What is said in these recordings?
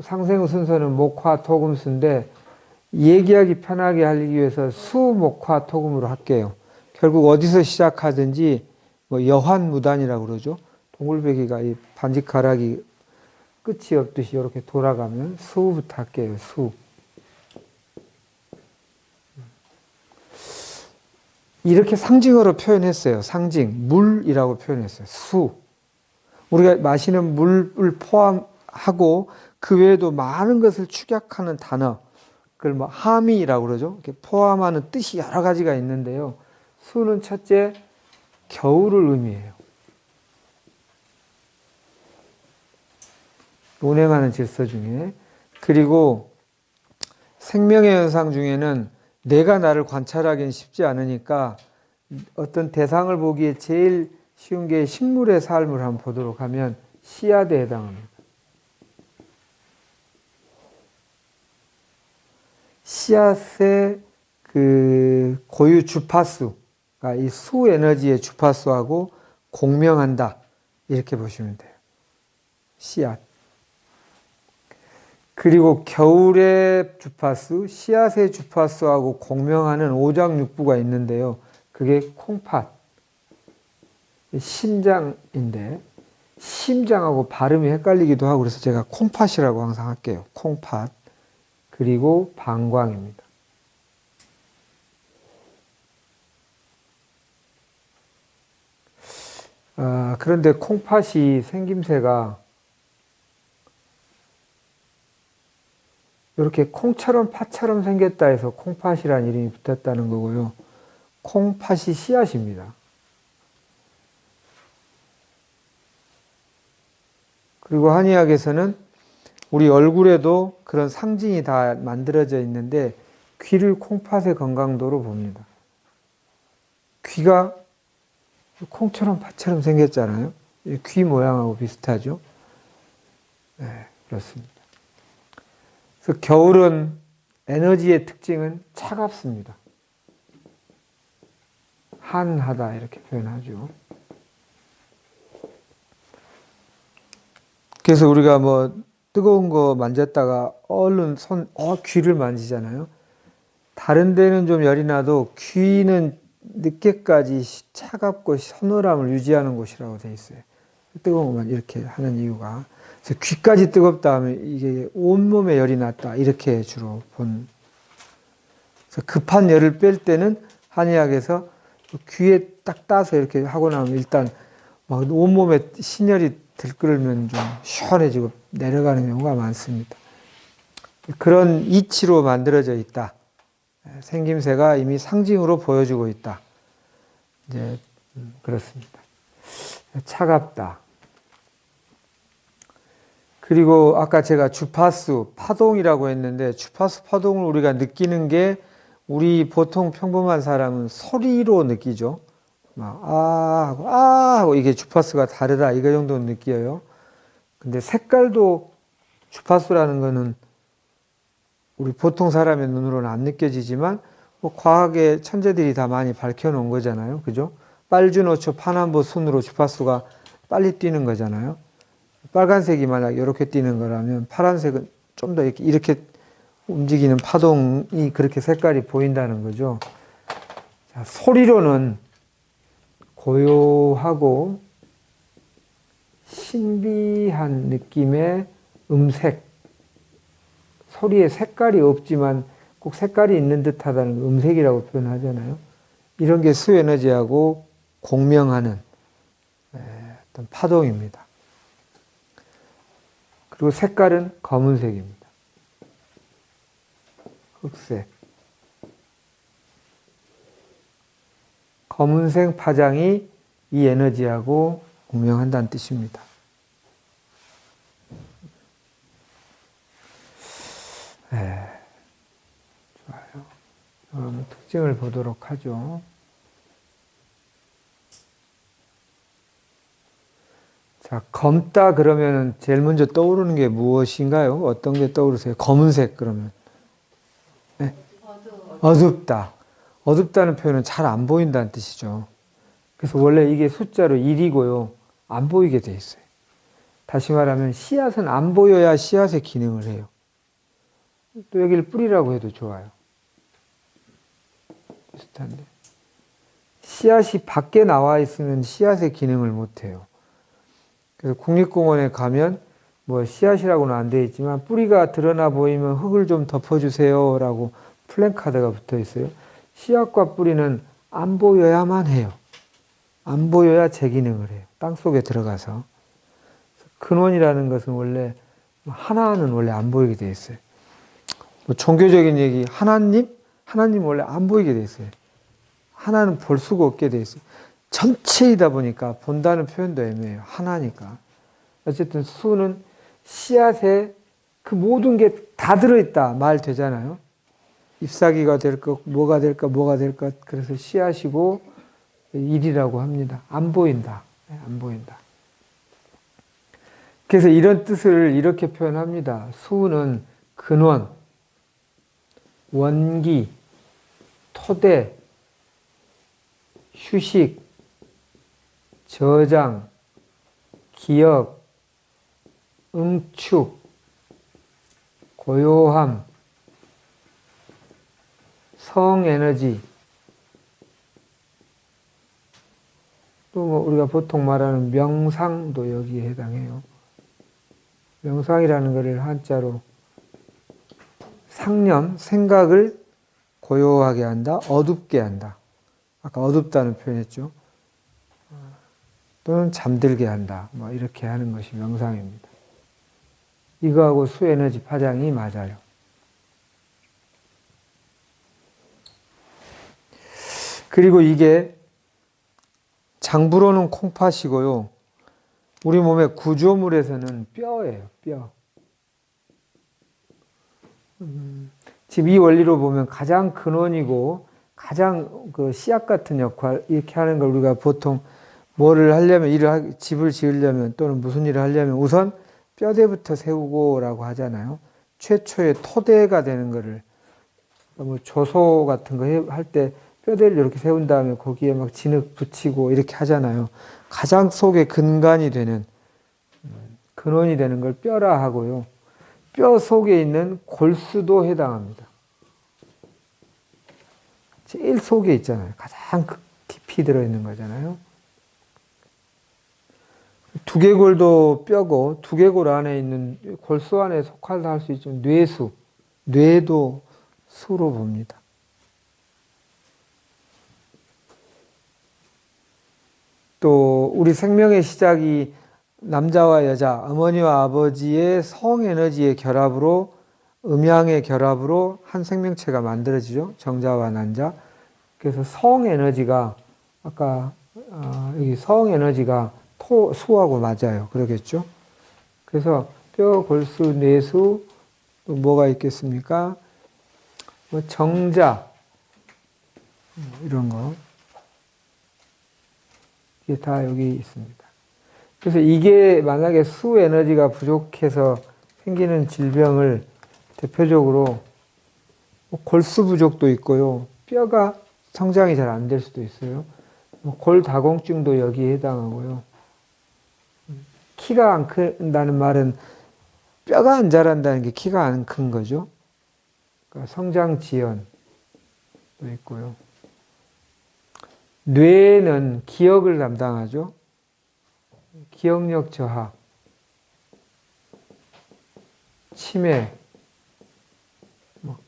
상생의 순서는 목화, 토금수인데 얘기하기 편하게 하기 위해서 수, 목화, 토금으로 할게요. 결국 어디서 시작하든지 뭐 여환무단이라고 그러죠. 동글배기가 이 반직가락이 끝이 없듯이 이렇게 돌아가면 수부터 할게요. 수. 이렇게 상징어로 표현했어요. 상징, 물이라고 표현했어요. 수. 우리가 마시는 물을 포함하고 그 외에도 많은 것을 축약하는 단어, 그걸 뭐 함의라고 그러죠. 이렇게 포함하는 뜻이 여러 가지가 있는데요. 수는 첫째, 겨울을 의미해요. 운행하는 질서 중에. 그리고 생명의 현상 중에는 내가 나를 관찰하기는 쉽지 않으니까 어떤 대상을 보기에 제일 쉬운 게 식물의 삶을 한번 보도록 하면 씨앗에 해당합니다. 씨앗의 그 고유 주파수가 이 수 에너지의 주파수하고 공명한다. 이렇게 보시면 돼요. 씨앗. 그리고 겨울의 주파수, 씨앗의 주파수하고 공명하는 오장육부가 있는데요. 그게 콩팥, 심장인데 심장하고 발음이 헷갈리기도 하고 그래서 제가 콩팥이라고 항상 할게요. 콩팥. 그리고 방광입니다. 그런데 콩팥이 생김새가 이렇게 콩처럼 팥처럼 생겼다 해서 콩팥이라는 이름이 붙었다는 거고요. 콩팥이 씨앗입니다. 그리고 한의학에서는 우리 얼굴에도 그런 상징이 다 만들어져 있는데 귀를 콩팥의 건강도로 봅니다. 귀가 콩처럼 팥처럼 생겼잖아요. 귀 모양하고 비슷하죠. 네, 그렇습니다. 그래서 겨울은 에너지의 특징은 차갑습니다. 한하다 이렇게 표현하죠. 그래서 우리가 뭐 뜨거운 거 만졌다가 얼른 귀를 만지잖아요. 다른 데는 좀 열이 나도 귀는 늦게까지 차갑고 서늘함을 유지하는 곳이라고 되어 있어요. 뜨거운 것만 이렇게 하는 이유가. 그래서 귀까지 뜨겁다 하면 이게 온몸에 열이 났다. 이렇게 주로 그래서 급한 열을 뺄 때는 한의학에서 귀에 딱 따서 이렇게 하고 나면 일단 막 온몸에 신열이 들끓으면 좀 시원해지고 내려가는 경우가 많습니다. 그런 이치로 만들어져 있다. 생김새가 이미 상징으로 보여주고 있다. 이제 그렇습니다. 차갑다. 그리고 아까 제가 주파수, 파동이라고 했는데 주파수, 파동을 우리가 느끼는 게 우리 보통 평범한 사람은 소리로 느끼죠. 막 아 하고 이게 주파수가 다르다 이거 정도는 느껴요. 근데 색깔도 주파수라는 거는 우리 보통 사람의 눈으로는 안 느껴지지만 뭐 과학의 천재들이 다 많이 밝혀놓은 거잖아요. 그죠? 빨주노초 파남보 순으로 주파수가 빨리 뛰는 거잖아요. 빨간색이 만약 이렇게 뛰는 거라면 파란색은 좀 더 이렇게 움직이는 파동이 그렇게 색깔이 보인다는 거죠. 자, 소리로는 고요하고 신비한 느낌의 음색. 소리에 색깔이 없지만 꼭 색깔이 있는 듯 하다는 음색이라고 표현하잖아요. 이런 게 수에너지하고 공명하는 어떤 파동입니다. 그리고 색깔은 검은색입니다. 흑색. 검은색 파장이 이 에너지하고 공명한다는 뜻입니다. 네, 좋아요. 그럼 특징을 보도록 하죠. 자, 검다 그러면 제일 먼저 떠오르는 게 무엇인가요? 어떤 게 떠오르세요? 검은색 그러면. 네? 어둡다. 어둡다는 표현은 잘 안 보인다는 뜻이죠. 그래서 원래 이게 숫자로 1이고요. 안 보이게 돼 있어요. 다시 말하면 씨앗은 안 보여야 씨앗의 기능을 해요. 또 여기를 뿌리라고 해도 좋아요. 비슷한데. 씨앗이 밖에 나와 있으면 씨앗의 기능을 못해요. 그래서 국립공원에 가면 뭐 씨앗이라고는 안 되어 있지만 뿌리가 드러나 보이면 흙을 좀 덮어주세요 라고 플랜카드가 붙어 있어요. 씨앗과 뿌리는 안 보여야만 해요. 안 보여야 제 기능을 해요. 땅속에 들어가서. 근원이라는 것은 원래 하나는 원래 안 보이게 되어 있어요. 뭐 종교적인 얘기 하나님 원래 안 보이게 되어 있어요. 하나는 볼 수가 없게 되어 있어요. 전체이다 보니까 본다는 표현도 애매해요. 하나니까. 어쨌든 수는 씨앗에 그 모든 게 다 들어있다 말 되잖아요. 잎사귀가 될 것, 뭐가 될 것. 그래서 씨앗이고 일이라고 합니다. 안 보인다. 안 보인다. 그래서 이런 뜻을 이렇게 표현합니다. 수는 근원, 원기, 토대, 휴식, 저장, 기억, 응축, 고요함, 성에너지, 또 뭐 우리가 보통 말하는 명상도 여기에 해당해요. 명상이라는 것을 한자로 상념, 생각을 고요하게 한다, 어둡게 한다. 아까 어둡다는 표현했죠. 또는 잠들게 한다. 뭐 이렇게 하는 것이 명상입니다. 이거하고 수에너지 파장이 맞아요. 그리고 이게 장부로는 콩팥이고요. 우리 몸의 구조물에서는 뼈예요. 뼈. 지금 이 원리로 보면 가장 근원이고 가장 그 씨앗 같은 역할 이렇게 하는 걸 우리가 보통 뭐를 하려면 집을 지으려면 또는 무슨 일을 하려면 우선 뼈대부터 세우고라고 하잖아요. 최초의 토대가 되는 거를 뭐 조소 같은 거 할 때 뼈대를 이렇게 세운 다음에 거기에 막 진흙 붙이고 이렇게 하잖아요. 가장 속에 근간이 되는 근원이 되는 걸 뼈라 하고요. 뼈 속에 있는 골수도 해당합니다. 제일 속에 있잖아요. 가장 깊이 들어있는 거잖아요. 두개골도 뼈고 두개골 안에 있는 골수 안에 속하다 할 수 있죠. 뇌수, 뇌도 수로 봅니다. 또 우리 생명의 시작이 남자와 여자, 어머니와 아버지의 성에너지의 결합으로 음양의 결합으로 한 생명체가 만들어지죠. 정자와 난자. 그래서 성에너지가 아까 여기 성에너지가 수하고 맞아요. 그러겠죠. 그래서 뼈, 골수, 뇌수 또 뭐가 있겠습니까? 뭐 정자 이런 거 이게 다 여기 있습니다. 그래서 이게 만약에 수 에너지가 부족해서 생기는 질병을 대표적으로 골수 부족도 있고요. 뼈가 성장이 잘 안 될 수도 있어요. 골다공증도 여기에 해당하고요. 키가 안 큰다는 말은 뼈가 안 자란다는 게 키가 안 큰 거죠. 그러니까 성장 지연도 있고요. 뇌는 기억을 담당하죠. 기억력 저하, 치매,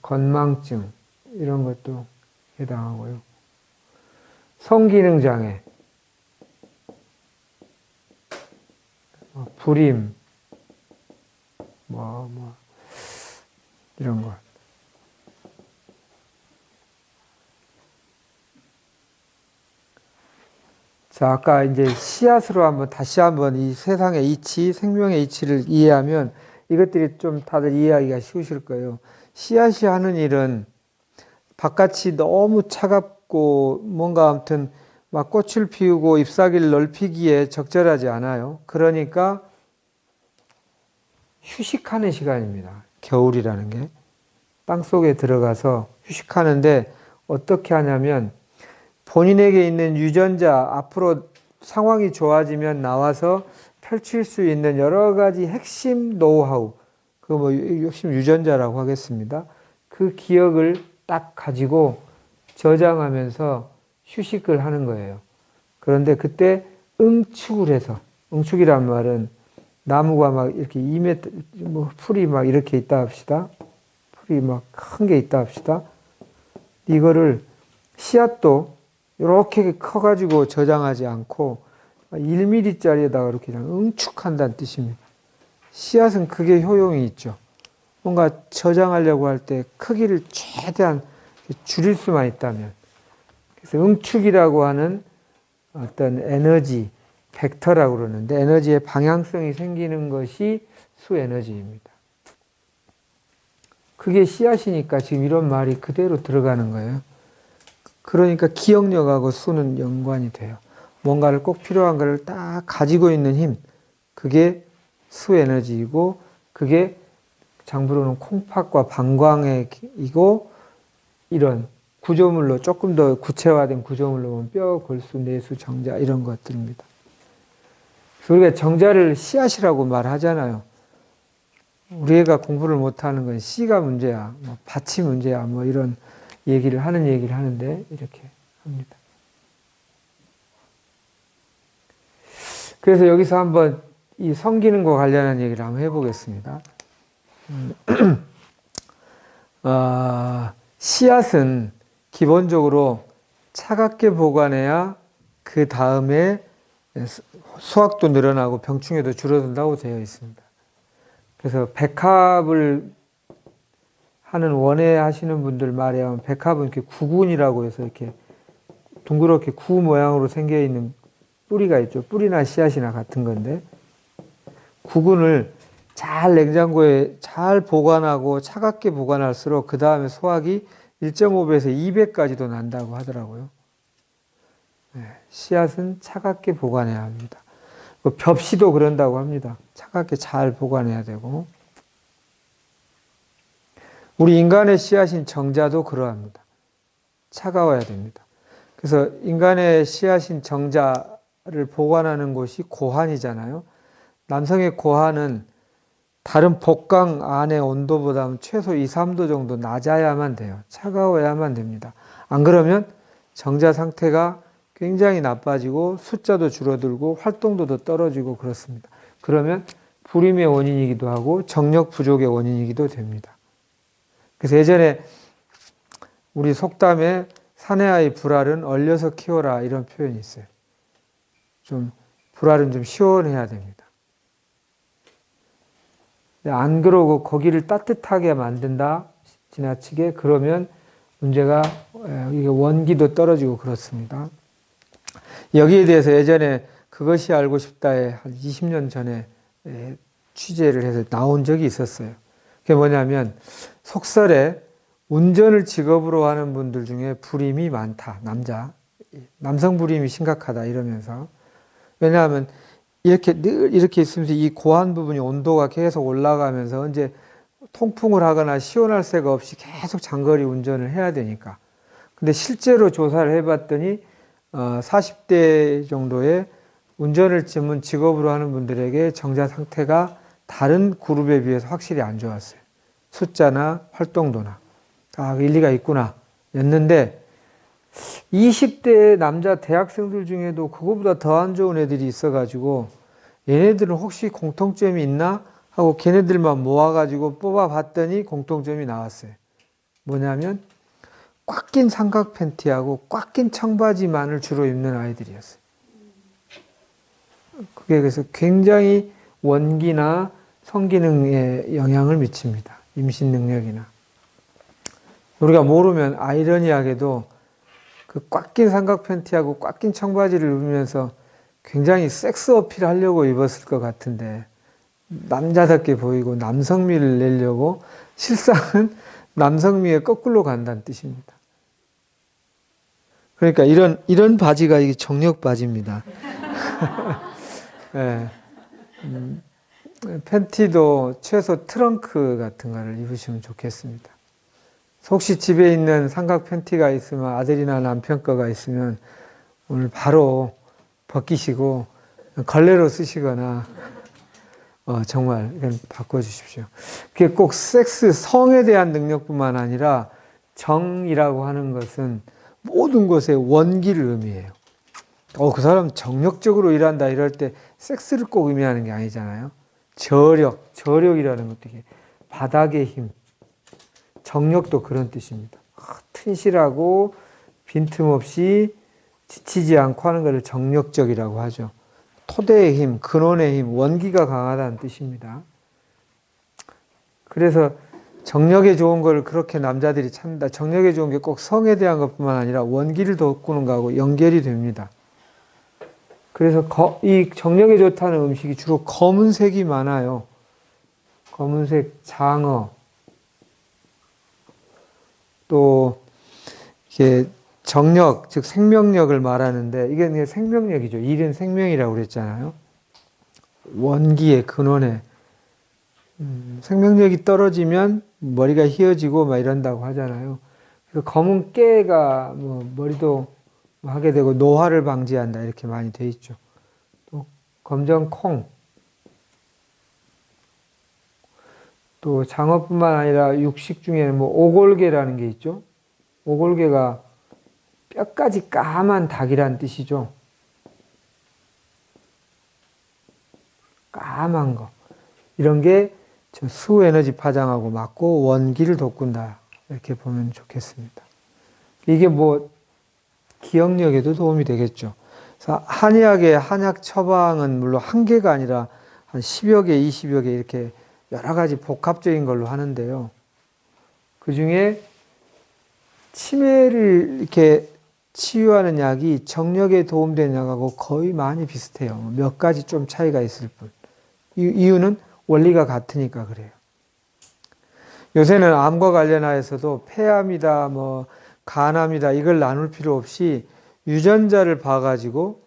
건망증 이런 것도 해당하고요. 성기능 장애, 불임, 이런 것. 자, 아까 이제 씨앗으로 다시 한번 이 세상의 이치, 생명의 이치를 이해하면 이것들이 좀 다들 이해하기가 쉬우실 거예요. 씨앗이 하는 일은 바깥이 너무 차갑고 뭔가 아무튼 막 꽃을 피우고 잎사귀를 넓히기에 적절하지 않아요. 그러니까 휴식하는 시간입니다. 겨울이라는 게. 땅속에 들어가서 휴식하는데 어떻게 하냐면 본인에게 있는 유전자 앞으로 상황이 좋아지면 나와서 펼칠 수 있는 여러 가지 핵심 노하우, 그 뭐 핵심 유전자라고 하겠습니다. 그 기억을 딱 가지고 저장하면서 휴식을 하는 거예요. 그런데 그때 응축을 해서, 응축이란 말은 나무가 막 이렇게 2m, 뭐 풀이 막 이렇게 있다 합시다. 풀이 막 큰 게 있다 합시다. 이거를 씨앗도 이렇게 커가지고 저장하지 않고 1mm짜리에다가 이렇게 그냥 응축한다는 뜻입니다. 씨앗은 그게 효용이 있죠. 뭔가 저장하려고 할 때 크기를 최대한 줄일 수만 있다면. 그래서 응축이라고 하는 어떤 에너지, 벡터라고 그러는데 에너지의 방향성이 생기는 것이 수에너지입니다. 그게 씨앗이니까 지금 이런 말이 그대로 들어가는 거예요. 그러니까 기억력하고 수는 연관이 돼요. 뭔가를 꼭 필요한 것을 딱 가지고 있는 힘, 그게 수에너지이고 그게 장부로는 콩팥과 방광액이고 이런 구조물로 조금 더 구체화된 구조물로 보면 뼈, 골수, 내수, 정자 이런 것들입니다. 우리가 정자를 씨앗이라고 말하잖아요. 우리 애가 공부를 못하는 건 씨가 문제야, 뭐 밭이 문제야, 뭐 이런 얘기를 하는데 이렇게 합니다. 그래서 여기서 한번 이 섬기는과 관련한 얘기를 한번 해보겠습니다. 씨앗은 기본적으로 차갑게 보관해야 그 다음에 수확도 늘어나고 병충해도 줄어든다고 되어 있습니다. 그래서 백합을 하는 원예 하시는 분들 말에 하면 백합은 이렇게 구근이라고 해서 이렇게 둥그렇게 구 모양으로 생겨 있는 뿌리가 있죠. 뿌리나 씨앗이나 같은 건데 구근을 잘 냉장고에 잘 보관하고 차갑게 보관할수록 그 다음에 수확이 1.5배에서 2배까지도 난다고 하더라고요. 씨앗은 차갑게 보관해야 합니다. 벽시도 그런다고 합니다. 차갑게 잘 보관해야 되고 우리 인간의 씨앗인 정자도 그러합니다. 차가워야 됩니다. 그래서 인간의 씨앗인 정자를 보관하는 곳이 고환이잖아요. 남성의 고환은 다른 복강 안의 온도보다는 최소 2, 3도 정도 낮아야만 돼요. 차가워야만 됩니다. 안 그러면 정자 상태가 굉장히 나빠지고 숫자도 줄어들고 활동도도 떨어지고 그렇습니다. 그러면 불임의 원인이기도 하고 정력 부족의 원인이기도 됩니다. 그래서 예전에 우리 속담에 사내아이 불알은 얼려서 키워라 이런 표현이 있어요. 좀 불알은 좀 시원해야 됩니다. 안 그러고 거기를 따뜻하게 만든다 지나치게 그러면 문제가 이게 원기도 떨어지고 그렇습니다. 여기에 대해서 예전에 그것이 알고 싶다에 한 20년 전에 취재를 해서 나온 적이 있었어요. 그게 뭐냐면 속설에 운전을 직업으로 하는 분들 중에 불임이 많다. 남성 불임이 심각하다 이러면서 왜냐하면 이렇게 늘 이렇게 있으면서 이 고환 부분이 온도가 계속 올라가면서 언제 통풍을 하거나 시원할 새가 없이 계속 장거리 운전을 해야 되니까. 근데 실제로 조사를 해봤더니 40대 정도의 운전을 전문 직업으로 하는 분들에게 정자 상태가 다른 그룹에 비해서 확실히 안 좋았어요. 숫자나 활동도나. 일리가 있구나. 였는데 20대 남자 대학생들 중에도 그거보다 더 안 좋은 애들이 있어가지고 얘네들은 혹시 공통점이 있나 하고 걔네들만 모아가지고 뽑아봤더니 공통점이 나왔어요. 뭐냐면 꽉 낀 삼각 팬티하고 꽉 낀 청바지만을 주로 입는 아이들이었어요. 그게 그래서 굉장히 원기나 성기능에 영향을 미칩니다. 임신 능력이나. 우리가 모르면 아이러니하게도 그 꽉 낀 삼각 팬티하고 꽉 낀 청바지를 입으면서 굉장히 섹스 어필 하려고 입었을 것 같은데 남자답게 보이고 남성미를 내려고 실상은 남성미에 거꾸로 간다는 뜻입니다. 그러니까 이런 바지가 이게 정력 바지입니다. 네. 팬티도 최소 트렁크 같은 거를 입으시면 좋겠습니다. 혹시 집에 있는 삼각 팬티가 있으면 아들이나 남편 거가 있으면 오늘 바로 벗기시고 걸레로 쓰시거나 정말 이건 바꿔주십시오. 그게 꼭 섹스, 성에 대한 능력뿐만 아니라 정이라고 하는 것은 모든 것의 원기를 의미해요. 그 사람 정력적으로 일한다 이럴 때 섹스를 꼭 의미하는 게 아니잖아요. 저력이라는 것도 이게 바닥의 힘, 정력도 그런 뜻입니다. 튼실하고 빈틈없이 지치지 않고 하는 것을 정력적이라고 하죠. 토대의 힘, 근원의 힘, 원기가 강하다는 뜻입니다. 그래서 정력에 좋은 걸 그렇게 남자들이 찾는다. 정력에 좋은 게 꼭 성에 대한 것뿐만 아니라 원기를 돋구는 거하고 연결이 됩니다. 그래서 이 정력에 좋다는 음식이 주로 검은색이 많아요. 검은색 장어, 또 이게 정력, 즉 생명력을 말하는데 이게 생명력이죠. 일은 생명이라고 그랬잖아요. 원기의 근원에 생명력이 떨어지면 머리가 휘어지고 막 이런다고 하잖아요. 그래서 검은 깨가 뭐 머리도 하게 되고 노화를 방지한다 이렇게 많이 돼 있죠. 또 검정 콩, 또 장어뿐만 아니라 육식 중에는 뭐 오골계라는 게 있죠. 오골계가 뼈까지 까만 닭이란 뜻이죠. 까만 거. 이런 게 수에너지 파장하고 맞고 원기를 돋군다. 이렇게 보면 좋겠습니다. 이게 뭐 기억력에도 도움이 되겠죠. 그래서 한의학의 한약 처방은 물론 한 개가 아니라 한 10여 개, 20여 개 이렇게 여러 가지 복합적인 걸로 하는데요. 그 중에 치매를 이렇게 치유하는 약이 정력에 도움되는 약하고 거의 많이 비슷해요. 몇 가지 좀 차이가 있을 뿐. 이유는 원리가 같으니까 그래요. 요새는 암과 관련하여서도 폐암이다, 뭐 간암이다 이걸 나눌 필요 없이 유전자를 봐가지고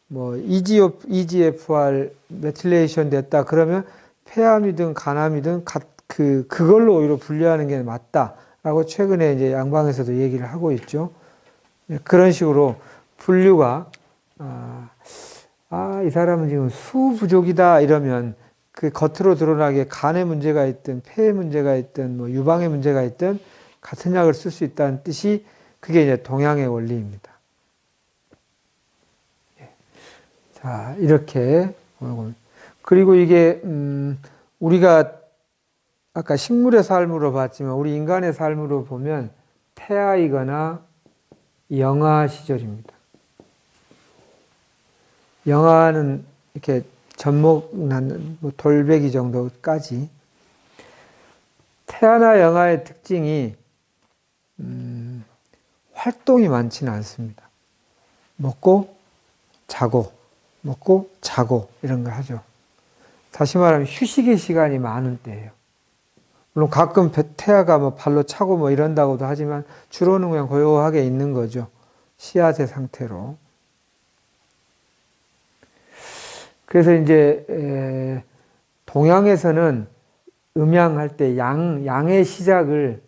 뭐 EGFR 메틸레이션 됐다 그러면 폐암이든 간암이든 그걸로 오히려 분류하는 게 맞다라고 최근에 이제 양방에서도 얘기를 하고 있죠. 그런 식으로 분류가 이 사람은 지금 수 부족이다 이러면 그 겉으로 드러나게 간에 문제가 있든 폐에 문제가 있든 뭐 유방에 문제가 있든 같은 약을 쓸 수 있다는 뜻이 그게 이제 동양의 원리입니다. 자, 이렇게 그리고 이게 우리가 아까 식물의 삶으로 봤지만 우리 인간의 삶으로 보면 태아이거나 영아 시절입니다. 영아는 이렇게 젖먹 낳는 뭐 돌배기 정도까지. 태아나 영아의 특징이 활동이 많지는 않습니다. 먹고 자고 먹고 자고 이런 거 하죠. 다시 말하면 휴식의 시간이 많은 때예요. 물론 가끔 태아가 뭐 발로 차고 뭐 이런다고도 하지만 주로는 그냥 고요하게 있는 거죠. 씨앗의 상태로. 그래서 이제 동양에서는 음양할 때 양의 시작을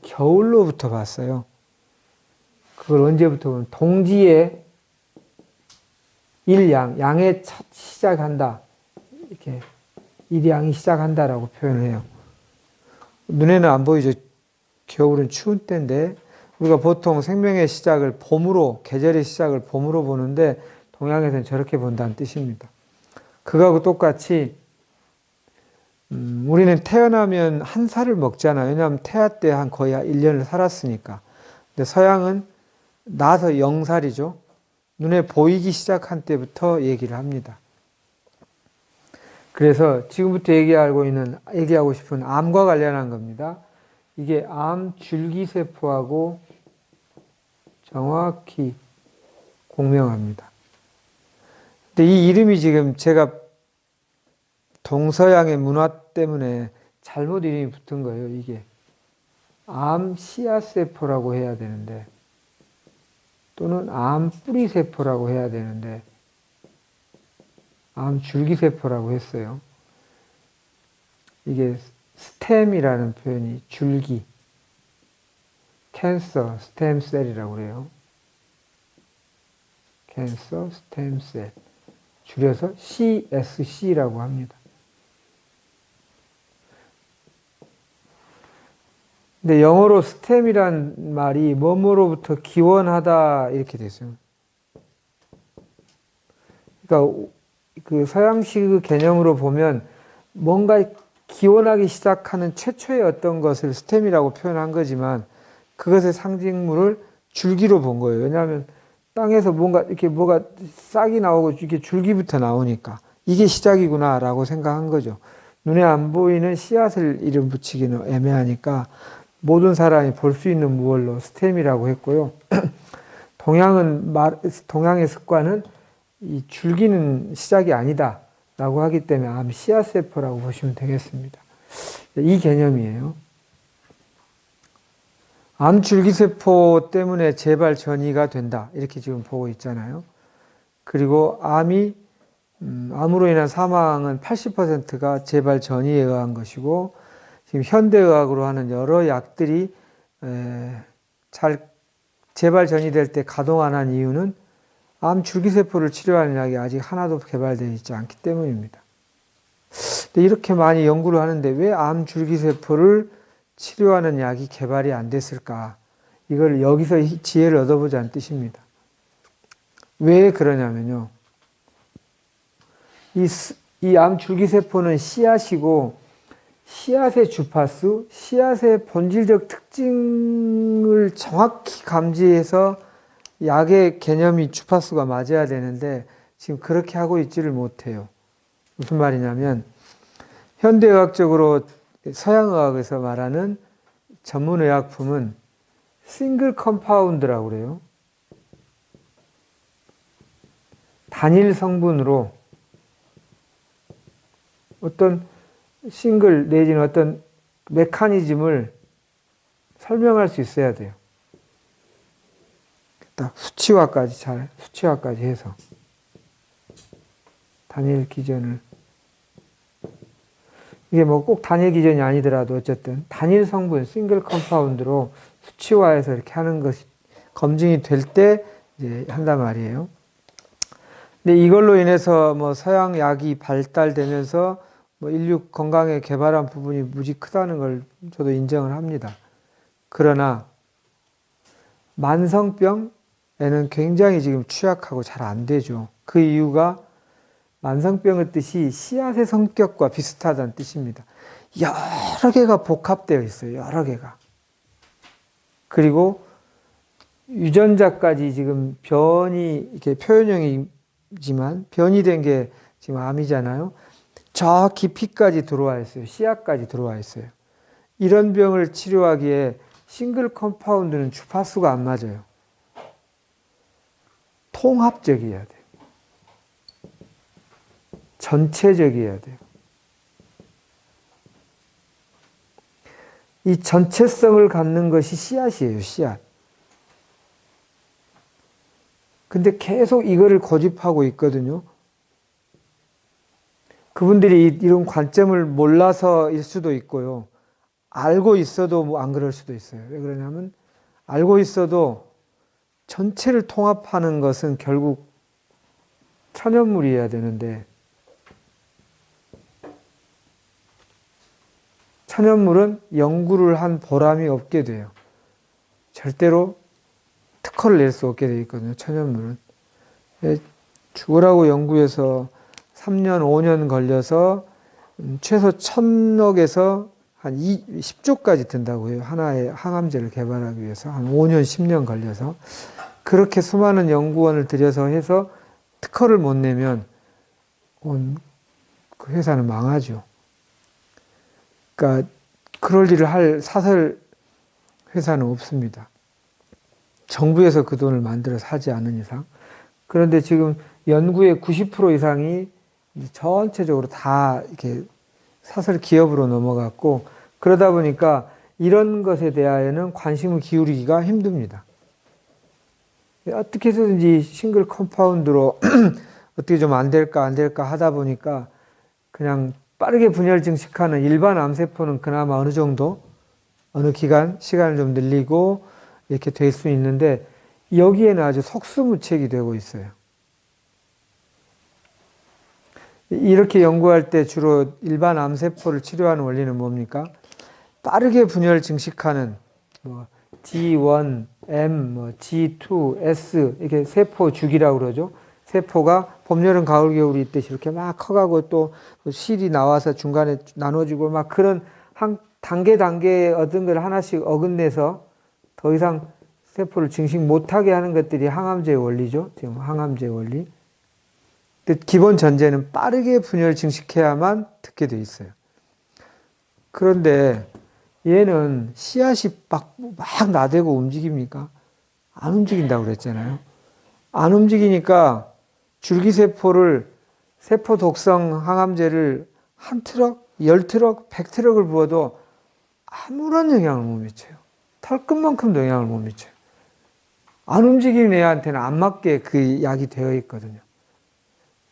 겨울로부터 봤어요. 그걸 언제부터 보면 동지의 양의 첫 시작한다. 이렇게 일양이 시작한다라고 표현을 해요. 눈에는 안 보이죠. 겨울은 추운 때인데 우리가 보통 생명의 시작을 계절의 시작을 봄으로 보는데 동양에서는 저렇게 본다는 뜻입니다. 그거하고 똑같이 우리는 태어나면 한 살을 먹잖아요. 왜냐하면 태아 때 거의 1년을 살았으니까. 근데 서양은 나서 0살이죠. 눈에 보이기 시작한 때부터 얘기를 합니다. 그래서 지금부터 얘기하고 싶은 암과 관련한 겁니다. 이게 암 줄기세포하고 정확히 공명합니다. 근데 이 이름이 지금 제가 동서양의 문화 때문에 잘못 이름이 붙은 거예요, 이게. 암 씨앗세포라고 해야 되는데, 또는 암 뿌리세포라고 해야 되는데, 암 줄기세포라고 했어요. 이게 스템이라는 표현이 줄기, 캔서, 스템셀이라고 그래요. 캔서 스템셀, 줄여서 CSC라고 합니다. 근데 영어로 스템이란 말이 뭐뭐로부터 기원하다 이렇게 됐어요. 그러니까 그 서양식 개념으로 보면 뭔가 기원하기 시작하는 최초의 어떤 것을 스템이라고 표현한 거지만 그것의 상징물을 줄기로 본 거예요. 왜냐하면 땅에서 뭔가 이렇게 뭐가 싹이 나오고 이렇게 줄기부터 나오니까 이게 시작이구나라고 생각한 거죠. 눈에 안 보이는 씨앗을 이름 붙이기는 애매하니까 모든 사람이 볼 수 있는 무얼로 스템이라고 했고요. 동양의 습관은 이 줄기는 시작이 아니다라고 하기 때문에 암 씨앗세포라고 보시면 되겠습니다. 이 개념이에요. 암 줄기세포 때문에 재발 전이가 된다. 이렇게 지금 보고 있잖아요. 그리고 암으로 인한 사망은 80%가 재발 전이에 의한 것이고, 지금 현대의학으로 하는 여러 약들이 잘 재발 전이될 때 가동 안 한 이유는 암 줄기세포를 치료하는 약이 아직 하나도 개발되어 있지 않기 때문입니다. 근데 이렇게 많이 연구를 하는데 왜 암 줄기세포를 치료하는 약이 개발이 안 됐을까? 이걸 여기서 지혜를 얻어보자는 뜻입니다. 왜 그러냐면요. 이 암 줄기세포는 씨앗이고, 씨앗의 주파수, 씨앗의 본질적 특징을 정확히 감지해서 약의 개념이 주파수가 맞아야 되는데 지금 그렇게 하고 있지를 못해요. 무슨 말이냐면 현대의학적으로 서양의학에서 말하는 전문의약품은 싱글 컴파운드라고 그래요. 단일 성분으로 어떤 싱글 내지는 어떤 메커니즘을 설명할 수 있어야 돼요. 딱 수치화까지 해서 단일 기전을, 이게 뭐 꼭 단일 기전이 아니더라도 어쨌든 단일 성분 싱글 컴파운드로 수치화해서 이렇게 하는 것이 검증이 될 때 이제 한단 말이에요. 근데 이걸로 인해서 뭐 서양 약이 발달되면서 뭐 인류 건강에 개발한 부분이 무지 크다는 걸 저도 인정을 합니다. 그러나 만성병에는 굉장히 지금 취약하고 잘 안 되죠. 그 이유가 만성병의 뜻이 씨앗의 성격과 비슷하다는 뜻입니다. 여러 개가 복합되어 있어요. 여러 개가. 그리고 유전자까지 지금 변이, 이렇게 표현형이지만 변이 된 게 지금 암이잖아요. 저 깊이까지 들어와 있어요. 씨앗까지 들어와 있어요. 이런 병을 치료하기에 싱글 컴파운드는 주파수가 안 맞아요. 통합적이어야 돼요. 전체적이어야 돼요. 이 전체성을 갖는 것이 씨앗이에요. 씨앗. 근데 계속 이거를 고집하고 있거든요. 그분들이 이런 관점을 몰라서일 수도 있고요. 알고 있어도 뭐 안 그럴 수도 있어요. 왜 그러냐면 알고 있어도 전체를 통합하는 것은 결국 천연물이어야 되는데 천연물은 연구를 한 보람이 없게 돼요. 절대로 특허를 낼 수 없게 되어 있거든요. 천연물은. 죽으라고 연구해서 3년, 5년 걸려서 최소 1000억에서 한 10조까지 든다고 해요. 하나의 항암제를 개발하기 위해서. 한 5년, 10년 걸려서. 그렇게 수많은 연구원을 들여서 해서 특허를 못 내면 그 회사는 망하죠. 그러니까 그럴 일을 할 사설 회사는 없습니다. 정부에서 그 돈을 만들어서 하지 않은 이상. 그런데 지금 연구의 90% 이상이 전체적으로 다 이렇게 사설 기업으로 넘어갔고, 그러다 보니까 이런 것에 대하여는 관심을 기울이기가 힘듭니다. 어떻게 해서든지 싱글 컴파운드로 어떻게 좀 안 될까 하다 보니까 그냥 빠르게 분열 증식하는 일반 암세포는 그나마 어느 정도, 어느 기간, 시간을 좀 늘리고 이렇게 될 수 있는데 여기에는 아주 속수무책이 되고 있어요. 이렇게 연구할 때 주로 일반 암세포를 치료하는 원리는 뭡니까? 빠르게 분열 증식하는 뭐 G1, M, 뭐 G2, S 이렇게 세포 주기라고 그러죠. 세포가 봄, 여름, 가을, 겨울이 있듯이 이렇게 막 커가고 또 실이 나와서 중간에 나눠지고 막 그런 한 단계 얻은 걸 하나씩 어긋내서 더 이상 세포를 증식 못하게 하는 것들이 항암제의 원리죠. 지금 항암제의 원리. 근데 기본 전제는 빠르게 분열 증식해야만 듣게 돼 있어요. 그런데 얘는 씨앗이 막 나대고 움직입니까? 안 움직인다고 그랬잖아요. 안 움직이니까 줄기세포를 세포 독성 항암제를 한 트럭, 10트럭, 100트럭을 부어도 아무런 영향을 못 미쳐요. 털끝만큼도 영향을 못 미쳐요. 안 움직이는 애한테는 안 맞게 그 약이 되어 있거든요.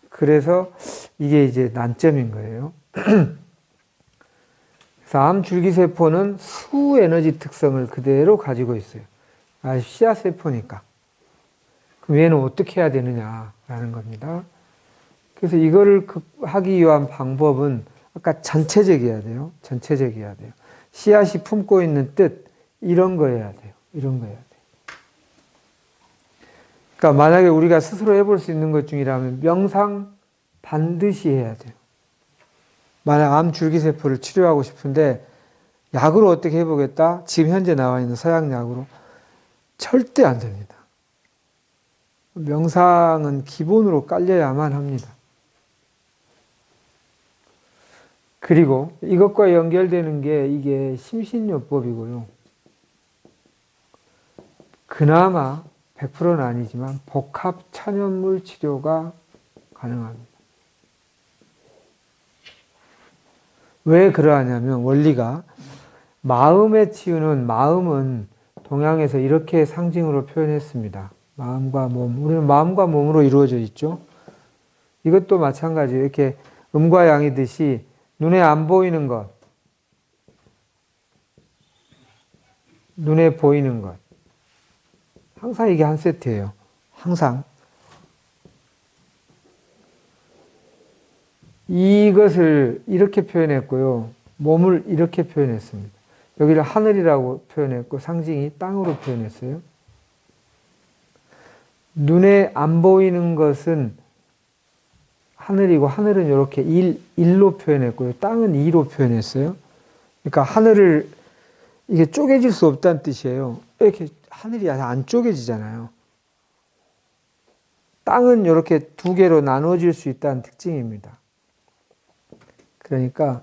그래서 이게 이제 난점인 거예요. 그래서 암 줄기세포는 수에너지 특성을 그대로 가지고 있어요. 씨앗세포니까. 그럼 얘는 어떻게 해야 되느냐라는 겁니다. 그래서 이거를 하기 위한 방법은 아까 전체적이어야 돼요. 전체적이어야 돼요. 씨앗이 품고 있는 뜻, 이런 거여야 돼요. 이런 거여야 돼요. 그러니까 만약에 우리가 스스로 해볼 수 있는 것 중이라면 명상 반드시 해야 돼요. 만약 암 줄기세포를 치료하고 싶은데 약으로 어떻게 해보겠다? 지금 현재 나와 있는 서양약으로 절대 안 됩니다. 명상은 기본으로 깔려야만 합니다. 그리고 이것과 연결되는 게 이게 심신요법이고요. 그나마 100%는 아니지만 복합 천연물 치료가 가능합니다. 왜 그러하냐면 원리가 마음의 치유는 마음은 동양에서 이렇게 상징으로 표현했습니다. 마음과 몸. 우리는 마음과 몸으로 이루어져 있죠. 이것도 마찬가지예요. 이렇게 음과 양이듯이 눈에 안 보이는 것, 눈에 보이는 것. 항상 이게 한 세트예요. 항상. 이것을 이렇게 표현했고요. 몸을 이렇게 표현했습니다. 여기를 하늘이라고 표현했고 상징이 땅으로 표현했어요. 눈에 안 보이는 것은 하늘이고 하늘은 이렇게 일로 표현했고요. 땅은 이로 표현했어요. 그러니까 하늘을 이게 쪼개질 수 없다는 뜻이에요. 이렇게 하늘이 안 쪼개지잖아요. 땅은 이렇게 두 개로 나눠질 수 있다는 특징입니다. 그러니까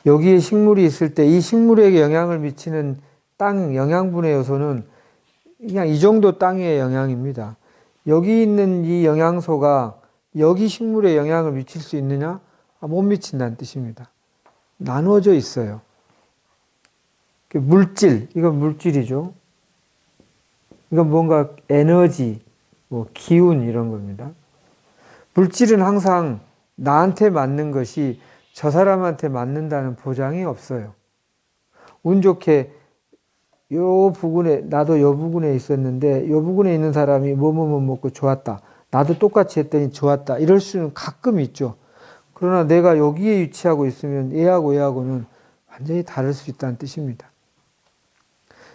여기에 식물이 있을 때 이 식물에게 영향을 미치는 땅 영양분의 요소는 그냥 이 정도 땅의 영향입니다. 여기 있는 이 영양소가 여기 식물에 영향을 미칠 수 있느냐? 못 미친다는 뜻입니다. 나눠져 있어요. 물질, 이건 물질이죠. 이건 뭔가 에너지, 뭐 기운 이런 겁니다. 물질은 항상 나한테 맞는 것이 저 사람한테 맞는다는 보장이 없어요. 운 좋게 요 부근에 나도 요 부근에 있었는데 요 부근에 있는 사람이 뭐뭐 먹고 좋았다. 나도 똑같이 했더니 좋았다. 이럴 수는 가끔 있죠. 그러나 내가 여기에 위치하고 있으면 얘하고는 완전히 다를 수 있다는 뜻입니다.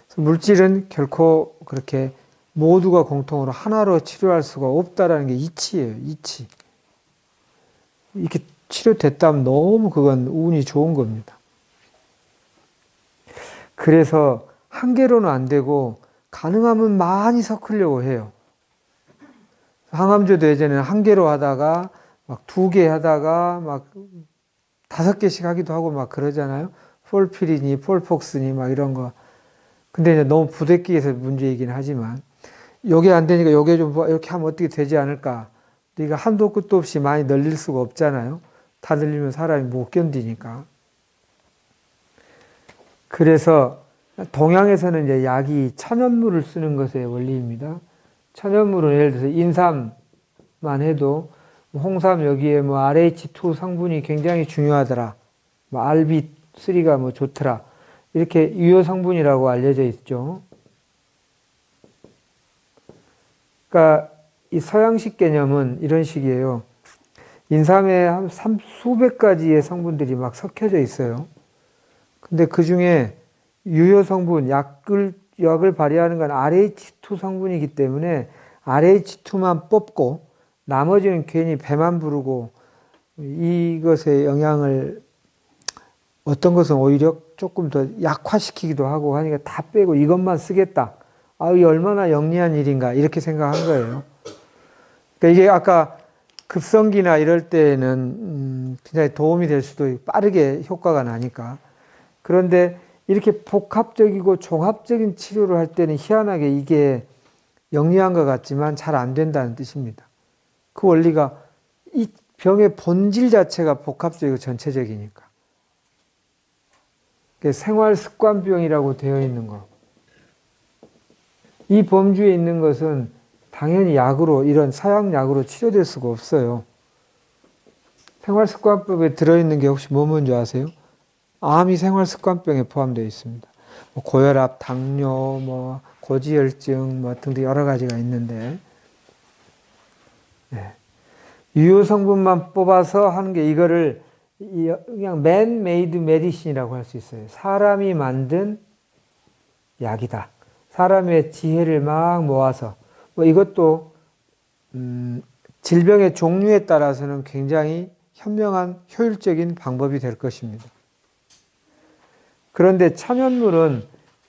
그래서 물질은 결코 그렇게 모두가 공통으로 하나로 치료할 수가 없다라는 게 이치예요. 이치. 이렇게 치료됐다면 너무 그건 운이 좋은 겁니다. 그래서 한 개로는 안 되고 가능하면 많이 섞으려고 해요. 항암제도 예전에는 한 개로 하다가 막 2개 하다가 막 5개씩 하기도 하고 막 그러잖아요. 폴피리니, 폴폭스니 막 이런 거. 근데 이제 너무 부대끼해서 문제이긴 하지만 요게 안 되니까 요게 좀 이렇게 하면 어떻게 되지 않을까. 우리가 한도 끝도 없이 많이 늘릴 수가 없잖아요. 다 늘리면 사람이 못 견디니까. 그래서 동양에서는 이제 약이 천연물을 쓰는 것의 원리입니다. 천연물은 예를 들어서 인삼만 해도 홍삼 여기에 뭐 RH2 성분이 굉장히 중요하더라. 뭐 RB3가 뭐 좋더라. 이렇게 유효 성분이라고 알려져 있죠. 그러니까 이 서양식 개념은 이런 식이에요. 인삼에 한 수백 가지의 성분들이 막 섞여져 있어요. 근데 그 중에 유효 성분, 약을 발휘하는 건 RH2 성분이기 때문에 RH2만 뽑고 나머지는 괜히 배만 부르고 이것의 영향을 어떤 것은 오히려 조금 더 약화시키기도 하고 하니까 다 빼고 이것만 쓰겠다. 아, 이 얼마나 영리한 일인가 이렇게 생각한 거예요. 그러니까 이게 아까 급성기나 이럴 때는 굉장히 도움이 될 수도 있고 빠르게 효과가 나니까. 그런데 이렇게 복합적이고 종합적인 치료를 할 때는 희한하게 이게 영리한 것 같지만 잘 안 된다는 뜻입니다. 그 원리가 이 병의 본질 자체가 복합적이고 전체적이니까. 생활습관병이라고 되어 있는 거. 이 범주에 있는 것은 당연히 약으로, 이런 사약약으로 치료될 수가 없어요. 생활습관법에 들어있는 게 혹시 뭐 뭔지 아세요? 암이 생활습관병에 포함되어 있습니다. 뭐 고혈압, 당뇨, 뭐 고지혈증 뭐 등등 여러 가지가 있는데, 네. 유효 성분만 뽑아서 하는 게 이거를 그냥 man-made medicine이라고 할 수 있어요. 사람이 만든 약이다. 사람의 지혜를 막 모아서 뭐 이것도 질병의 종류에 따라서는 굉장히 현명한 효율적인 방법이 될 것입니다. 그런데 천연물은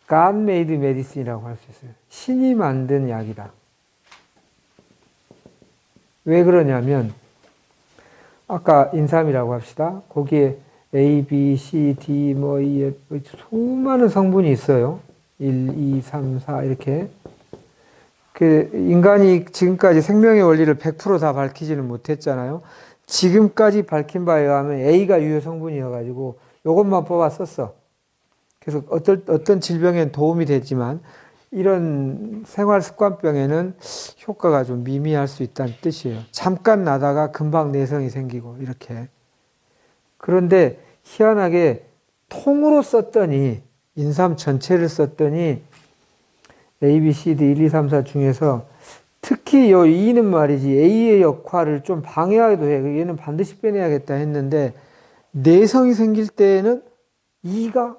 God made medicine이라고 할 수 있어요. 신이 만든 약이다. 왜 그러냐면 아까 인삼이라고 합시다. 거기에 A, B, C, D 뭐 이 수많은 성분이 있어요. 1, 2, 3, 4 이렇게. 그 인간이 지금까지 생명의 원리를 100%다 밝히지는 못했잖아요. 지금까지 밝힌 바에 의하면 A가 유효 성분이어가지고 이것만 뽑아 썼어. 그래서 어떤 질병엔 도움이 되지만 이런 생활습관병에는 효과가 좀 미미할 수 있다는 뜻이에요. 잠깐 나다가 금방 내성이 생기고 이렇게. 그런데 희한하게 통으로 썼더니 인삼 전체를 썼더니 A, B, C, D 1, 2, 3, 4 중에서 특히 요 E는 말이지 A의 역할을 좀 방해하기도 해. 얘는 반드시 빼내야겠다 했는데 내성이 생길 때는 E가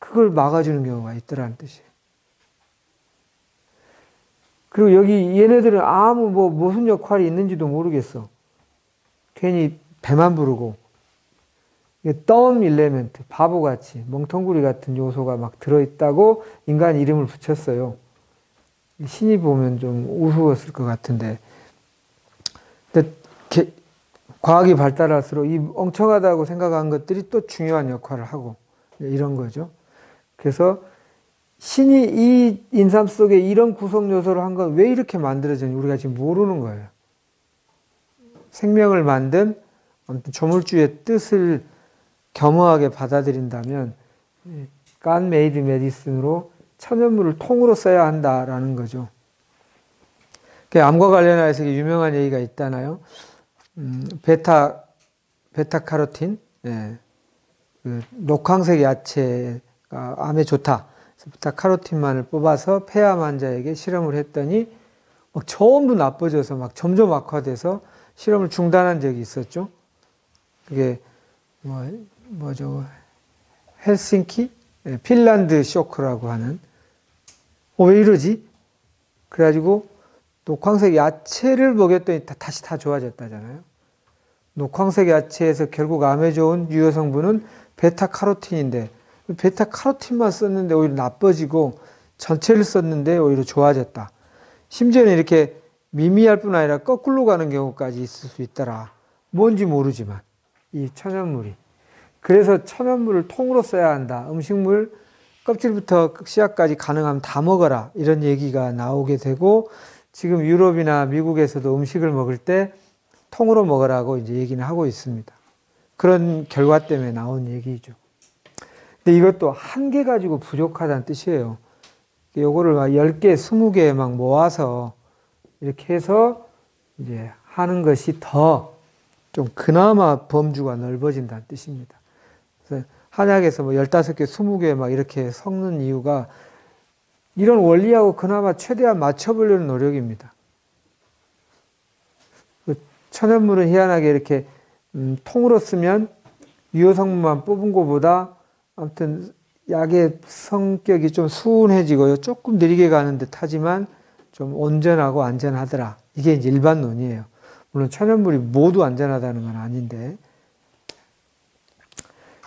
그걸 막아주는 경우가 있더라는 뜻이에요. 그리고 여기 얘네들은 아무 뭐 무슨 역할이 있는지도 모르겠어. 괜히 배만 부르고 dumb element, 바보같이 멍텅구리 같은 요소가 막 들어있다고 인간 이름을 붙였어요. 신이 보면 좀 우스웠을 것 같은데. 근데 과학이 발달할수록 이 엉청하다고 생각한 것들이 또 중요한 역할을 하고 이런 거죠. 그래서 신이 이 인삼 속에 이런 구성 요소를 한 건 왜 이렇게 만들어졌는지 우리가 지금 모르는 거예요. 생명을 만든 조물주의 뜻을 겸허하게 받아들인다면 God made medicine으로 천연물을 통으로 써야 한다라는 거죠. 암과 관련해서 유명한 얘기가 있잖아요. 베타카로틴, 예, 그 녹황색 야채가 암에 좋다. 베타카로틴만을 뽑아서 폐암 환자에게 실험을 했더니 막 전부 나빠져서 막 점점 악화돼서 실험을 중단한 적이 있었죠. 그게 뭐죠? 헬싱키? 예, 핀란드 쇼크라고 하는. 왜 이러지? 그래가지고 녹황색 야채를 먹였더니 다시 다 좋아졌다잖아요. 녹황색 야채에서 결국 암에 좋은 유효 성분은 베타카로틴인데 베타카로틴만 썼는데 오히려 나빠지고 전체를 썼는데 오히려 좋아졌다. 심지어는 이렇게 미미할 뿐 아니라 거꾸로 가는 경우까지 있을 수 있더라. 뭔지 모르지만 이 천연물이. 그래서 천연물을 통으로 써야 한다. 음식물 껍질부터 씨앗까지 가능하면 다 먹어라. 이런 얘기가 나오게 되고 지금 유럽이나 미국에서도 음식을 먹을 때 통으로 먹으라고 이제 얘기는 하고 있습니다. 그런 결과 때문에 나온 얘기죠. 근데 이것도 한 개 가지고 부족하다는 뜻이에요. 요거를 막 10개, 20개 막 모아서 이렇게 해서 이제 하는 것이 더 좀 그나마 범주가 넓어진다는 뜻입니다. 그래서 한약에서 뭐 15개, 20개 막 이렇게 섞는 이유가 이런 원리하고 그나마 최대한 맞춰보려는 노력입니다. 천연물은 희한하게 이렇게 통으로 쓰면 유효 성분만 뽑은 것보다 아무튼 약의 성격이 좀 순해지고요. 조금 느리게 가는 듯 하지만 좀 온전하고 안전하더라. 이게 이제 일반론이에요. 물론 천연물이 모두 안전하다는 건 아닌데.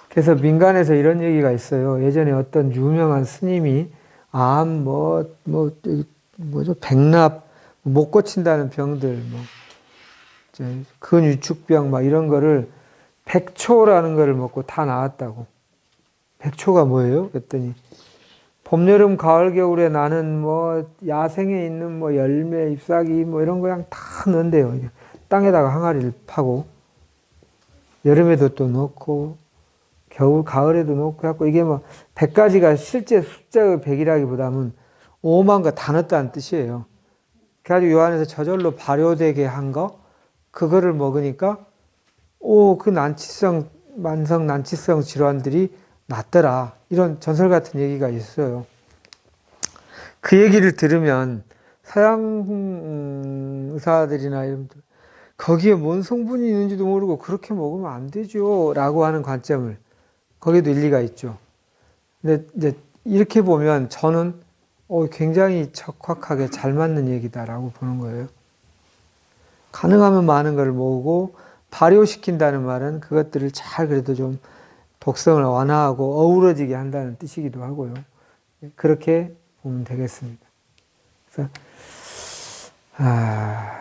그래서 민간에서 이런 얘기가 있어요. 예전에 어떤 유명한 스님이 암, 뭐죠? 백납, 못 고친다는 병들, 근위축병 막 이런 거를 백초라는 거를 먹고 다 나았다고. 백초가 뭐예요? 그랬더니 봄, 여름, 가을, 겨울에 나는 야생에 있는 열매, 잎사귀 이런 거 그냥 다 넣은대요. 땅에다가 항아리를 파고 여름에도 또 넣고 겨울, 가을에도 넣고 해갖고 이게 100가지가 실제 숫자가 100이라기보다는 5만 거 다 넣었다는 뜻이에요. 그래가지고 요 안에서 저절로 발효되게 한 거, 그거를 먹으니까, 그 만성 난치성 질환들이 낫더라. 이런 전설 같은 얘기가 있어요. 그 얘기를 들으면 서양 의사들이나 이런 분들, 거기에 뭔 성분이 있는지도 모르고 그렇게 먹으면 안 되죠. 라고 하는 관점을, 거기도 일리가 있죠. 근데 이제 이렇게 보면 저는 굉장히 적확하게 잘 맞는 얘기다라고 보는 거예요. 가능하면 많은 걸 모으고 발효시킨다는 말은 그것들을 잘 그래도 좀 독성을 완화하고 어우러지게 한다는 뜻이기도 하고요. 그렇게 보면 되겠습니다. 그래서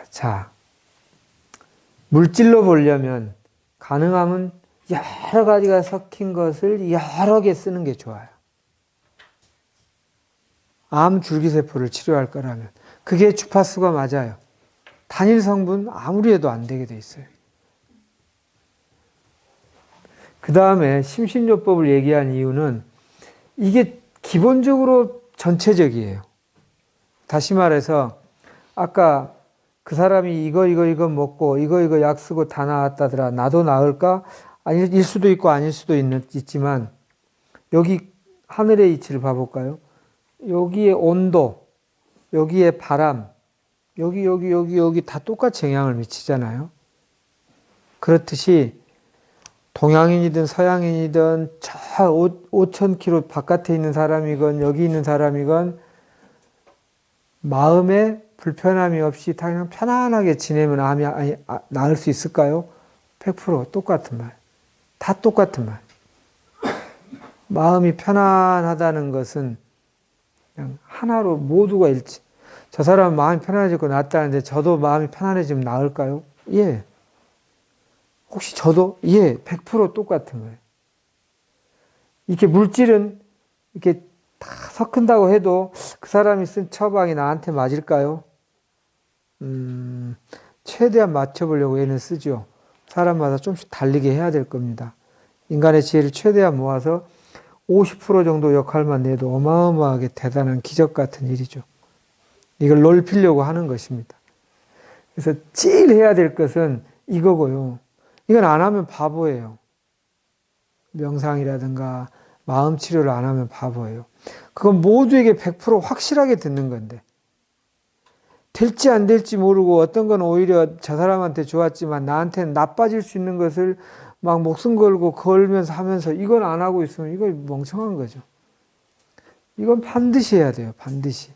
자, 물질로 보려면 가능하면 여러 가지가 섞인 것을 여러 개 쓰는 게 좋아요. 암 줄기세포를 치료할 거라면 그게 주파수가 맞아요. 단일 성분 아무리 해도 안 되게 돼 있어요. 그 다음에 심신요법을 얘기한 이유는 이게 기본적으로 전체적이에요. 다시 말해서 아까 그 사람이 이거 먹고 이거 약 쓰고 다 나았다더라. 나도 나을까? 아닐 수도 있고 아닐 수도 있지만 여기 하늘의 이치를 봐볼까요? 여기에 온도, 여기에 바람, 여기 다 똑같이 영향을 미치잖아요. 그렇듯이 동양인이든 서양인이든 저 5,000km 바깥에 있는 사람이건 여기 있는 사람이건 마음에 불편함이 없이 다 그냥 편안하게 지내면 암이 나을 수 있을까요? 100% 똑같은 말. 다 똑같은 말. 마음이 편안하다는 것은 그냥 하나로 모두가 일치. 저 사람은 마음이 편안해지고 낫다는데 저도 마음이 편안해지면 나을까요? 예. 혹시 저도? 예. 100% 똑같은 거예요. 이렇게 물질은 이렇게 다 섞은다고 해도 그 사람이 쓴 처방이 나한테 맞을까요? 최대한 맞춰보려고 애는 쓰죠. 사람마다 좀씩 달리게 해야 될 겁니다. 인간의 지혜를 최대한 모아서 50% 정도 역할만 내도 어마어마하게 대단한 기적 같은 일이죠. 이걸 넓히려고 하는 것입니다. 그래서 제일 해야 될 것은 이거고요. 이건 안 하면 바보예요. 명상이라든가 마음 치료를 안 하면 바보예요. 그건 모두에게 100% 확실하게 듣는 건데 될지 안 될지 모르고 어떤 건 오히려 저 사람한테 좋았지만 나한테는 나빠질 수 있는 것을 막 목숨 걸고 걸면서 하면서 이건 안 하고 있으면 이건 멍청한 거죠. 이건 반드시 해야 돼요. 반드시.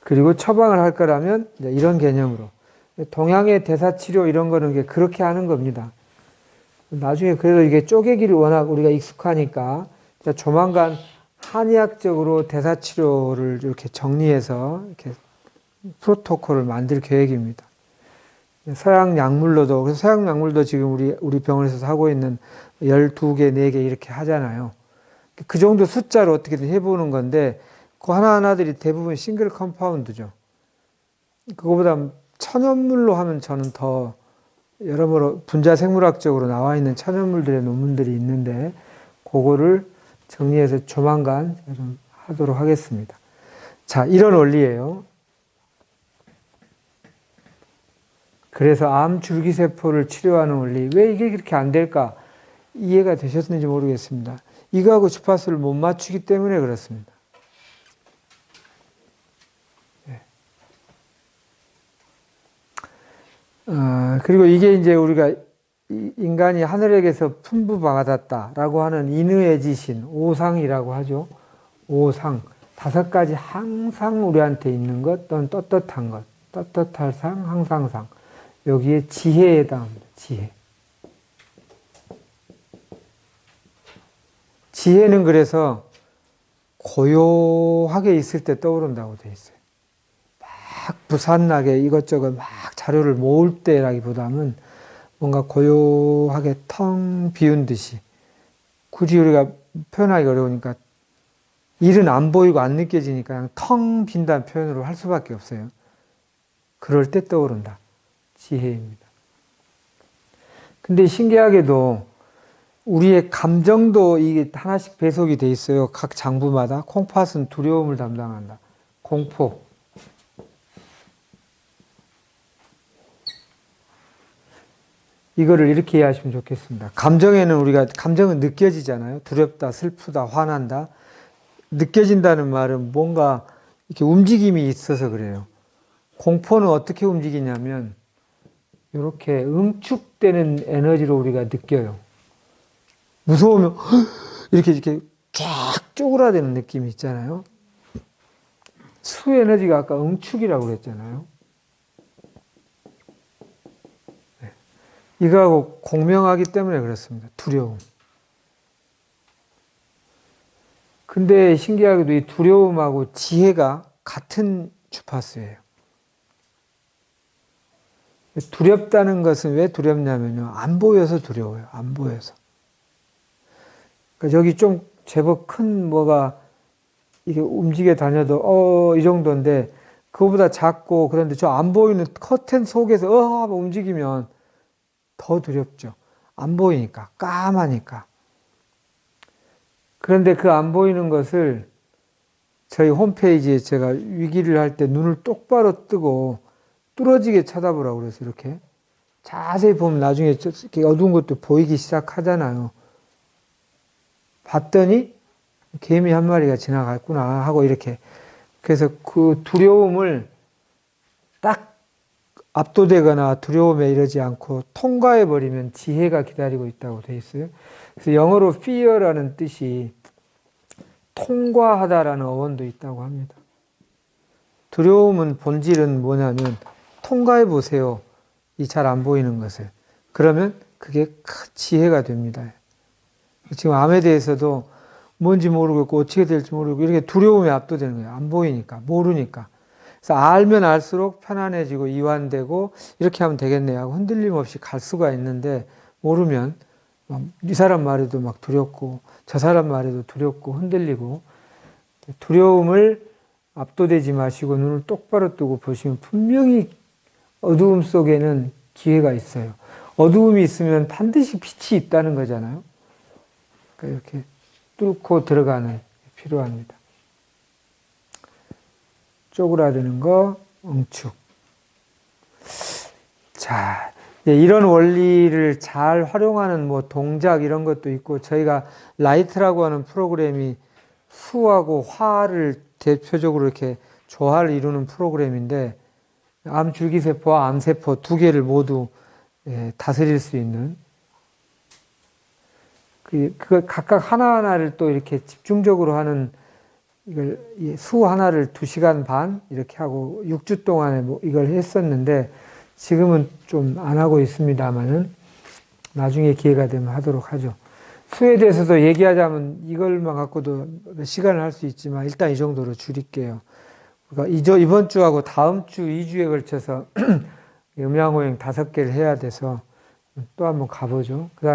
그리고 처방을 할 거라면 이런 개념으로 동양의 대사치료 이런 거는 그렇게 하는 겁니다. 나중에 그래도 이게 쪼개기를 워낙 우리가 익숙하니까 조만간 한의학적으로 대사치료를 이렇게 정리해서 이렇게 프로토콜을 만들 계획입니다. 서양 약물로도, 그래서 서양 약물도 지금 우리 병원에서 하고 있는 12개, 4개 이렇게 하잖아요. 그 정도 숫자로 어떻게든 해보는 건데, 그 하나하나들이 대부분 싱글 컴파운드죠. 그거보다 천연물로 하면 저는 더 여러모로 분자생물학적으로 나와 있는 천연물들의 논문들이 있는데, 그거를 정리해서 조만간 좀 하도록 하겠습니다. 자, 이런 원리예요. 그래서 암 줄기세포를 치료하는 원리. 왜 이게 그렇게 안 될까? 이해가 되셨는지 모르겠습니다. 이거하고 주파수를 못 맞추기 때문에 그렇습니다. 네. 그리고 이게 이제 우리가 인간이 하늘에게서 풍부받았다라고 하는 인의의 지신, 오상이라고 하죠. 오상. 5가지 항상 우리한테 있는 것 또는 떳떳한 것. 떳떳할 상, 항상상. 여기에 지혜에 해당합니다. 지혜. 지혜는 그래서 고요하게 있을 때 떠오른다고 되어 있어요. 막 부산나게 이것저것 막 자료를 모을 때라기보다는 뭔가 고요하게 텅 비운 듯이, 굳이 우리가 표현하기 어려우니까 일은 안 보이고 안 느껴지니까 그냥 텅 빈다는 표현으로 할 수밖에 없어요. 그럴 때 떠오른다. 지혜입니다. 근데 신기하게도 우리의 감정도 이게 하나씩 배속이 돼 있어요. 각 장부마다. 콩팥은 두려움을 담당한다. 공포. 이거를 이렇게 이해하시면 좋겠습니다. 감정은 느껴지잖아요. 두렵다, 슬프다, 화난다. 느껴진다는 말은 뭔가 이렇게 움직임이 있어서 그래요. 공포는 어떻게 움직이냐면 이렇게 응축되는 에너지로 우리가 느껴요. 무서우면 이렇게 쫙 쪼그라드는 느낌이 있잖아요. 수 에너지가 아까 응축이라고 그랬잖아요. 이거하고 공명하기 때문에 그렇습니다. 두려움. 근데 신기하게도 이 두려움하고 지혜가 같은 주파수예요. 두렵다는 것은 왜 두렵냐면요. 안 보여서 두려워요. 안 보여서. 그러니까 여기 좀 제법 큰 뭐가 이게 움직여 다녀도 이 정도인데 그거보다 작고 그런데 저 안 보이는 커튼 속에서 움직이면 더 두렵죠. 안 보이니까, 까마니까. 그런데 그 안 보이는 것을 저희 홈페이지에 제가 위기를 할 때 눈을 똑바로 뜨고 뚫어지게 쳐다보라고 그래서 이렇게 자세히 보면 나중에 이렇게 어두운 것도 보이기 시작하잖아요. 봤더니 개미 한 마리가 지나갔구나 하고 이렇게. 그래서 그 두려움을 딱 압도되거나 두려움에 이르지 않고 통과해버리면 지혜가 기다리고 있다고 돼 있어요. 그래서 영어로 fear라는 뜻이 통과하다라는 어원도 있다고 합니다. 두려움은 본질은 뭐냐면 통과해 보세요. 이 잘 안 보이는 것을. 그러면 그게 큰 지혜가 됩니다. 지금 암에 대해서도 뭔지 모르고 있고 어떻게 될지 모르고 이렇게 두려움에 압도되는 거예요. 안 보이니까, 모르니까. 그래서 알면 알수록 편안해지고 이완되고 이렇게 하면 되겠네 하고 흔들림 없이 갈 수가 있는데 모르면 이 사람 말에도 막 두렵고 저 사람 말에도 두렵고 흔들리고. 두려움을 압도되지 마시고 눈을 똑바로 뜨고 보시면 분명히 어두움 속에는 기회가 있어요. 어두움이 있으면 반드시 빛이 있다는 거잖아요. 그러니까 이렇게 뚫고 들어가는 게 필요합니다. 쪼그라드는 거, 응축. 자, 이런 원리를 잘 활용하는 뭐 동작 이런 것도 있고, 저희가 라이트라고 하는 프로그램이 수하고 화를 대표적으로 이렇게 조화를 이루는 프로그램인데, 암 줄기세포와 암세포 2개를 모두 다스릴 수 있는, 그 각각 하나하나를 또 이렇게 집중적으로 하는, 이걸 수 하나를 2시간 반 이렇게 하고 6주 동안에 뭐 이걸 했었는데 지금은 좀 안 하고 있습니다만은 나중에 기회가 되면 하도록 하죠. 수에 대해서도 얘기하자면 이걸만 갖고도 몇 시간을 할 수 있지만 일단 이 정도로 줄일게요. 그러니까 이번 주하고 다음 주 2주에 걸쳐서 음양호행 5개를 해야 돼서 또 한번 가보죠. 그다음